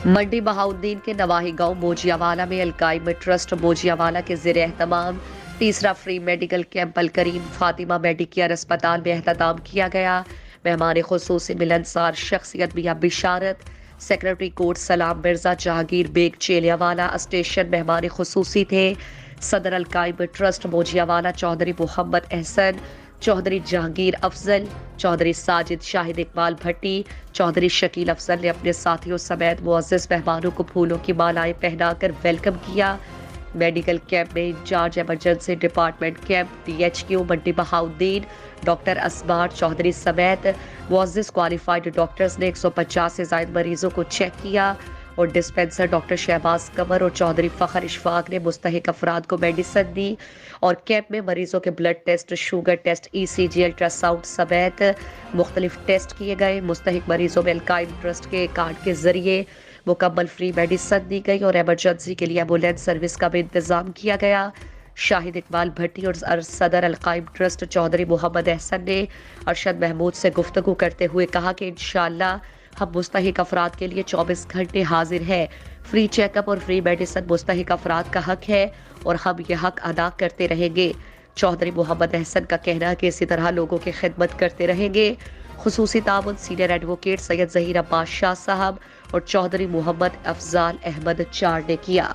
मंडी बहाउद्दीन के नवाही गांव मोजियावाला में अलकाइम ट्रस्ट मोजियावाला के ज़ेर एहतमाम तीसरा free medical camp Alkarim Fatima Medicare अस्पताल में एहतमाम किया गया। मेहमान खुसूसी मिलनसार शख्सियत मियां बिशारत, सेक्रेटरी कोर्ट सलाम मिर्जा, जहांगीर बेग चेलियावाला स्टेशन मेहमान खुसूसी थे। सदर अलकाइम ट्रस्ट मोजियावाला चौधरी मोहम्मद एहसन, चौधरी जहांगीर अफजल, चौधरी साजिद शाहिद इकबाल भट्टी, चौधरी शकील अफजल ने अपने साथियों समेत मुअज़्ज़ज़ मेहमानों को फूलों की मालाएं पहनाकर वेलकम किया। मेडिकल कैंप में incharge emergency department camp DHQ Mandi Bahauddin doctor Asbar Chaudhry समेत मुअज़्ज़ज़ क्वालिफाइड डॉक्टर्स ने 150 से ज़ायद मरीजों को चेक किया और डिस्पेंसर डॉक्टर शहबाज कमर और चौधरी फ़खर इशफाक ने मुस्तहिक अफराद को मेडिसिन दी और कैंप में मरीजों के blood test, sugar test, ECG, ultrasound समेत मुख्तलिफ टेस्ट किए गए। मुस्तहिक मरीजों में अलकाइम ट्रस्ट के कार्ड के जरिए मुकम्मल फ्री मेडिसिन दी गई और एमरजेंसी के लिए एम्बुलेंस सर्विस का भी इंतजाम किया गया। शाहिद इकबाल भट्टी और सदर अलकाइम ट्रस्ट चौधरी मोहम्मद एहसन ने अरशद महमूद से गुफ्तगू करते हुए कहा कि इंशाअल्लाह हम मुस्तहिक अफराद के लिए 24 घंटे हाजिर हैं। फ्री चेकअप और फ्री मेडिसिन मुस्तहिक अफराद का हक है और हम ये हक अदा करते रहेंगे। चौधरी मोहम्मद एहसन का कहना है कि इसी तरह लोगों की खिदमत करते रहेंगे। खुसूसी ताउन सीनियर एडवोकेट सैयद ज़हीर अब्बास शाह साहब और चौधरी मोहम्मद अफजाल अहमद चार ने किया।